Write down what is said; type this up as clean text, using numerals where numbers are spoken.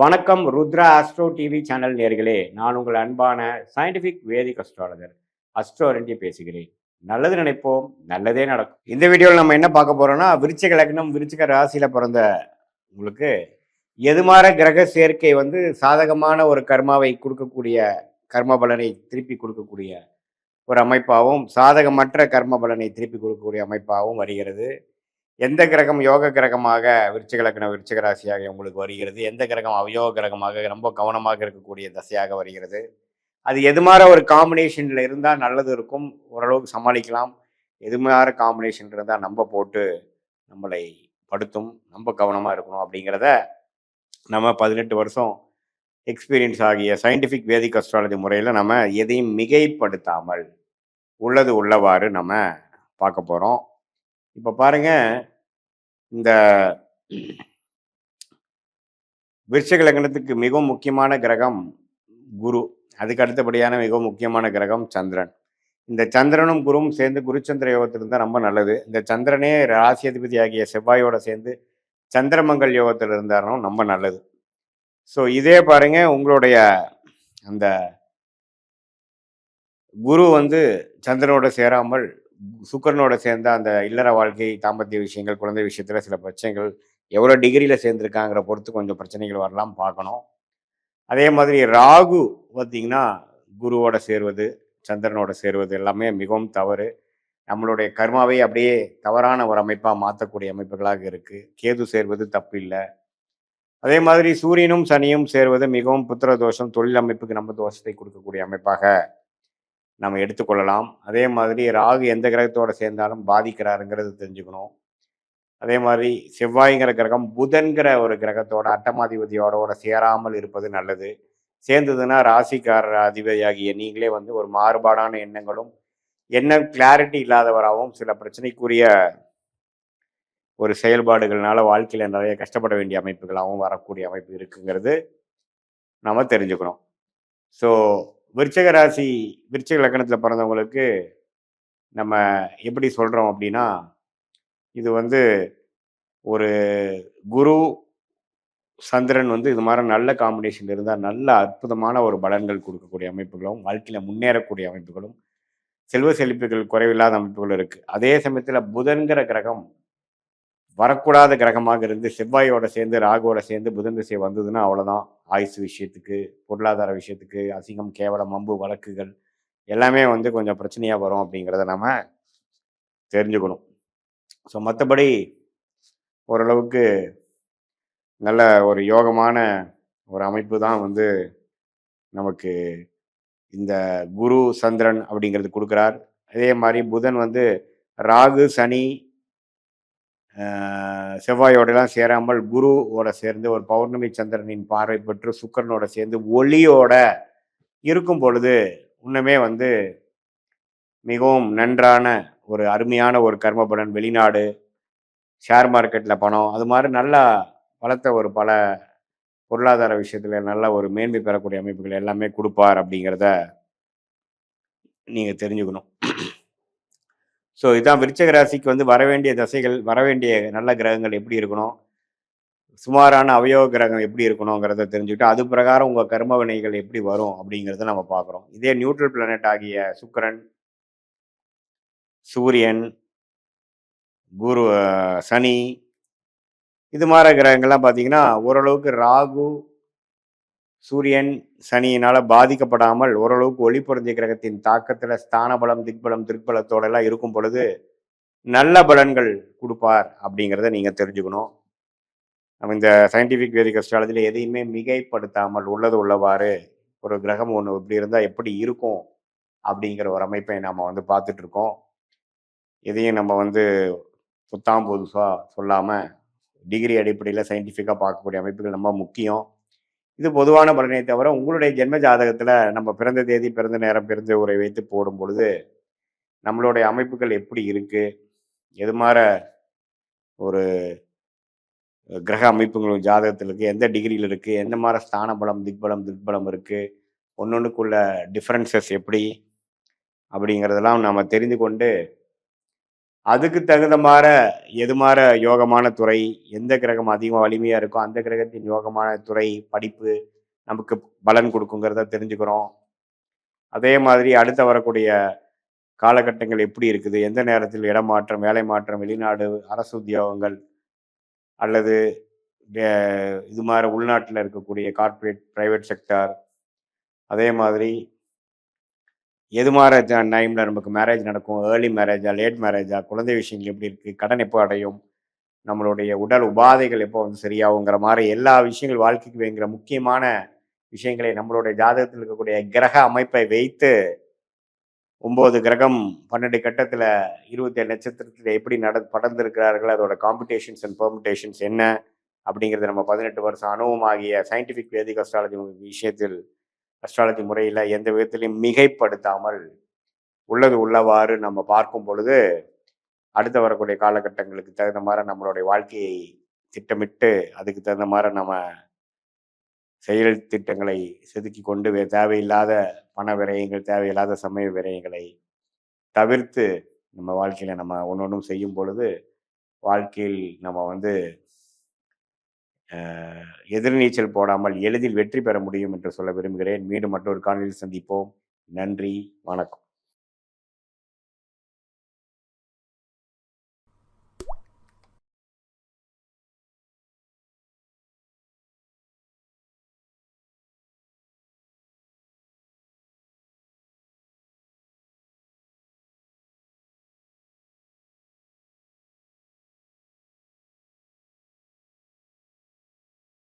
வணக்கம் Rudra astro TV channel நேர்களே, நான் உங்கள் அன்பான சயின்டிபிக் வேதிக் அஸ்ட்ராலஜர் அஸ்ட்ரோரண்டி பேசுகிறேன். நல்லது நினைப்போம், நல்லதே நடக்கும். இந்த வீடியோவில் நம்ம என்ன பார்க்க போறோம்னா, விருச்சிக லக்னம் விருச்சிக ராசியில பிறந்த உங்களுக்கு எதுமாற கிரக சேர்க்கை வந்து சாதகமான ஒரு கர்மாவை கொடுக்கக்கூடிய கர்ம பலனை திருப்பி கொடுக்கக்கூடிய ஒரு அமைப்பாகவும், சாதகமற்ற கர்ம பலனை திருப்பி கொடுக்கக்கூடிய அமைப்பாகவும் வருகிறது. எந்த கிரகம் யோக கிரகமாக விருச்சிக லக்ன விருச்சிக ராசியாக உங்களுக்கு வருகிறது, எந்த கிரகம் அவயோக கிரகமாக ரொம்ப கவனமாக இருக்கக்கூடிய தசையாக வருகிறது, அது எது மாதிரி ஒரு காம்பினேஷன்ல இருந்தால் நல்லது இருக்கும், ஓரளவுக்கு சமாளிக்கலாம். எது மாதிரி காம்பினேஷன் இருந்தால் நம்ம போட்டு நம்மளை படுத்தும், நம்ம கவனமாக இருக்கணும் அப்படிங்கிறத நம்ம 18 வருஷம் எக்ஸ்பீரியன்ஸ் ஆகிய சயின்டிஃபிக் வேதிக் அஸ்ட்ராலஜி முறையில் நம்ம எதையும் மிகைப்படுத்தாமல் உள்ளது உள்ளவாறு நம்ம பார்க்க போகிறோம். இப்போ பாருங்க, இந்த விருச்சிக லக்னத்துக்கு மிகவும் முக்கியமான கிரகம் குரு. அதுக்கு அடுத்தபடியான மிகவும் முக்கியமான கிரகம் சந்திரன். இந்த சந்திரனும் குருவும் சேர்ந்து குருச்சந்திர யோகத்தில் இருந்தால் ரொம்ப நல்லது. இந்த சந்திரனே ராசி அதிபதி ஆகிய செவ்வாயோட சேர்ந்து சந்திரமங்கல் யோகத்தில் இருந்தாலும் ரொம்ப நல்லது. ஸோ இதே பாருங்க, உங்களுடைய அந்த குரு வந்து சந்திரனோட சேராமல் சுக்கரனோட சேர்ந்த அந்த இல்லற வாழ்க்கை, தாம்பத்திய விஷயங்கள், குழந்தை விஷயத்துல சில பிரச்சனைகள், எவ்வளோ டிகிரியில் சேர்ந்துருக்காங்கிற பொறுத்து கொஞ்சம் பிரச்சனைகள் வரலாம், பார்க்கணும். அதே மாதிரி ராகு பார்த்தீங்கன்னா குருவோட சேர்வது, சந்திரனோட சேர்வது எல்லாமே மிகவும் தவறு. நம்மளுடைய கர்மாவை அப்படியே தவறான ஒரு அமைப்பாக மாற்றக்கூடிய அமைப்புகளாக இருக்குது. கேது சேர்வது தப்பு இல்லை. அதே மாதிரி சூரியனும் சனியும் சேர்வது மிகவும் புத்திர தோஷம், தொழில் அமைப்புக்கு நம்ம தோஷத்தை கொடுக்கக்கூடிய அமைப்பாக நம்ம எடுத்துக்கொள்ளலாம். அதே மாதிரி ராகு எந்த கிரகத்தோட சேர்ந்தாலும் பாதிக்கிறாருங்கிறது தெரிஞ்சுக்கணும். அதே மாதிரி செவ்வாய்ங்கிற கிரகம் புதன்கிற ஒரு கிரகத்தோட அட்டமாதிபதியோட சேராமல் இருப்பது நல்லது. சேர்ந்ததுன்னா ராசிக்காரர் அதிபதியாகிய நீங்களே வந்து ஒரு மாறுபாடான எண்ணங்களும், என்ன கிளாரிட்டி இல்லாதவராகவும், சில பிரச்சனைக்குரிய ஒரு செயல்பாடுகள்னால வாழ்க்கையில் நிறைய கஷ்டப்பட வேண்டிய அமைப்புகளாகவும் வரக்கூடிய அமைப்பு இருக்குங்கிறது நம்ம தெரிஞ்சுக்கணும். ஸோ விருச்சிக ராசி விருச்சிக லக்னத்தில் பிறந்தவங்களுக்கு நம்ம எப்படி சொல்கிறோம் அப்படின்னா, இது வந்து ஒரு குரு சந்திரன் வந்து இது மாதிரி நல்ல காம்பினேஷன் இருந்தால் நல்ல அற்புதமான ஒரு பலன்கள் கொடுக்கக்கூடிய அமைப்புகளும், வாழ்க்கையில் முன்னேறக்கூடிய அமைப்புகளும், செல்வ செழிப்புகள் குறைவில்லாத அமைப்புகளும் இருக்குது. அதே சமயத்தில் புதன்கிற கிரகம் வரக்கூடாத கிரகமாக இருந்து செவ்வாயோட சேர்ந்து ராகுவோட சேர்ந்து புதன் திசை வந்ததுன்னா அவ்வளோதான். ஆயுசு விஷயத்துக்கு, பொருளாதார விஷயத்துக்கு, அசிங்கம் கேவலம் வம்பு வழக்குகள் எல்லாமே வந்து கொஞ்சம் பிரச்சனையாக வரும் அப்படிங்கிறத நம்ம தெரிஞ்சுக்கணும். ஸோ மற்றபடி ஓரளவுக்கு நல்ல ஒரு யோகமான ஒரு அமைப்பு தான் வந்து நமக்கு இந்த குரு சந்திரன் அப்படிங்கிறது கொடுக்குறார். அதே மாதிரி புதன் வந்து ராகு சனி செவ்வாயோடலாம் சேராமல் குருவோட சேர்ந்து ஒரு பௌர்ணமி சந்திரனின் பார்வை பெற்று சுக்கரனோட சேர்ந்து ஒளியோட இருக்கும் பொழுது இன்னுமே வந்து மிகவும் நன்றான ஒரு அருமையான ஒரு கர்ம பலன், வெளிநாடு, ஷேர் மார்க்கெட்டில் பணம், அது மாதிரி நல்லா பலத்த ஒரு பல பொருளாதார விஷயத்தில் நல்ல ஒரு மேன்மை பெறக்கூடிய அமைப்புகள் எல்லாமே கொடுப்பார் அப்படிங்கிறத நீங்கள் தெரிஞ்சுக்கணும். ஸோ இதான் விருச்சிக ராசிக்கு வந்து வரவேண்டிய தசைகள், வரவேண்டிய நல்ல கிரகங்கள் எப்படி இருக்கணும், சுமாரான அவயோக கிரகம் எப்படி இருக்கணுங்கிறத தெரிஞ்சுக்கிட்டு அது பிரகாரம் உங்கள் கர்ம வினைகள் எப்படி வரும் அப்படிங்கிறத நம்ம பார்க்குறோம். இதே நியூட்ரல் பிளானட் ஆகிய சுக்கிரன், சூரியன், குரு, சனி, இது மாதிரி கிரகங்கள்லாம் பார்த்தீங்கன்னா ஓரளவுக்கு ராகு, சூரியன், சனியினால் பாதிக்கப்படாமல் ஓரளவுக்கு ஒளி பொருந்திய கிரகத்தின் தாக்கத்தில் ஸ்தான பலம், திக்பலம், திருப்பலத்தோட எல்லாம் இருக்கும் பொழுது நல்ல பலன்கள் கொடுப்பார் அப்படிங்கிறத நீங்கள் தெரிஞ்சுக்கணும். நம்ம இந்த சயின்டிஃபிக் வேதிக் அஸ்ட்ராலஜியில் எதையுமே மிகைப்படுத்தாமல் உள்ளது உள்ளவாறு ஒரு கிரகம் ஒன்று இப்படி இருந்தால் எப்படி இருக்கும் அப்படிங்கிற ஒரு அமைப்பை நம்ம வந்து பார்த்துட்டு இருக்கோம். எதையும் நம்ம வந்து புத்தாம் புதுசாக சொல்லாமல் டிகிரி அடிப்படையில் சயின்டிஃபிக்காக பார்க்கக்கூடிய அமைப்புகள் ரொம்ப முக்கியம். இது பொதுவான பலனை தவிர உங்களுடைய ஜென்ம ஜாதகத்தில் நம்ம பிறந்த தேதி, பிறந்த நேரம், பிறந்த ஊரை வைத்து போடும் பொழுது நம்மளுடைய அமைப்புகள் எப்படி இருக்குது, எது மாதிரி ஒரு கிரக அமைப்புகளும் ஜாதகத்தில் இருக்குது, எந்த டிகிரியில் இருக்குது, எந்த மாதிரி ஸ்தான பலம், திக்பலம், திக்பலம் இருக்குது, ஒன்னொன்றுக்குள்ள டிஃப்ரென்சஸ் எப்படி அப்படிங்கிறதெல்லாம் நம்ம தெரிந்து கொண்டு அதுக்கு தகுந்த மார எது மார யோகமான துறை, எந்த கிரகம் அதிகமா வலிமையா இருக்கோ, அந்த கிரகத்தின் யோகமான துறை, படிப்பு நமக்கு பலன் குடுக்குங்கிறத தெரிஞ்சுக்கிறோம். அதே மாதிரி அடுத்து வரக்கூடிய காலகட்டங்கள் எப்படி இருக்குது? எந்த நேரத்தில் இடமாற்றம், வேலை மாற்றம், வெளிநாடு, அரசு உத்தியோகங்கள் அல்லது வே இது மாரி உள்நாட்டில இருக்கக்கூடிய கார்ப்பரேட், பிரைவேட் செக்டார் அதே மாதிரி எது மாரி டைம்ல நமக்கு மேரேஜ் நடக்கும்? ஏர்லி மேரேஜா? லேட் மேரேஜா? குழந்தை விஷயங்கள் எப்படி இருக்கு? கடன் எப்போ அடையும்? நம்மளுடைய உடல் உபாதைகள் எப்போ வந்து சரியாகுங்கிற மாரி எல்லா விஷயங்கள் வாழ்க்கைக்கு வேணுங்கிற முக்கியமான விஷயங்களை நம்மளுடைய ஜாதகத்தில் இருக்கக்கூடிய கிரக அமைப்பை வைத்து 9 கிரகம் 12 கட்டத்துல 27 நட்சத்திரத்துல எப்படி படர்ந்திருக்கிறார்கள், அதோட காம்பிடேஷன்ஸ் அண்ட் பெர்முடேஷன்ஸ் என்ன? அப்படிங்கிறத நம்ம 18 வருஷம் அனுபவமாகிய சயின்டிஃபிக் வேதிக் அஸ்ட்ராலஜி விஷயத்தில் அஸ்ட்ராலஜி முறையில எந்த விதத்திலையும் மிகைப்படுத்தாமல் உள்ளது உள்ளவாறு நம்ம பார்க்கும் பொழுது, அடுத்து வரக்கூடிய காலகட்டங்களுக்கு தகுந்த மாரி நம்மளுடைய வாழ்க்கையை திட்டமிட்டு, அதுக்கு தகுந்த மாரி நம்ம செயல் திட்டங்களை செதுக்கிக் கொண்டு தேவையில்லாத பண விரயங்கள், தேவையில்லாத சமய விரயங்களை தவிர்த்து, நம்ம வாழ்க்கையில நம்ம ஒண்ணொண்ணும் செய்யும் பொழுது, வாழ்க்கையில் நம்ம வந்து அ எதிர்நீச்சல் போடாமல் எளிதில் வெற்றி பெற முடியும் என்று சொல்ல விரும்புகிறேன். மீண்டும் மற்றொரு காணொளியில் சந்திப்போம். நன்றி, வணக்கம்.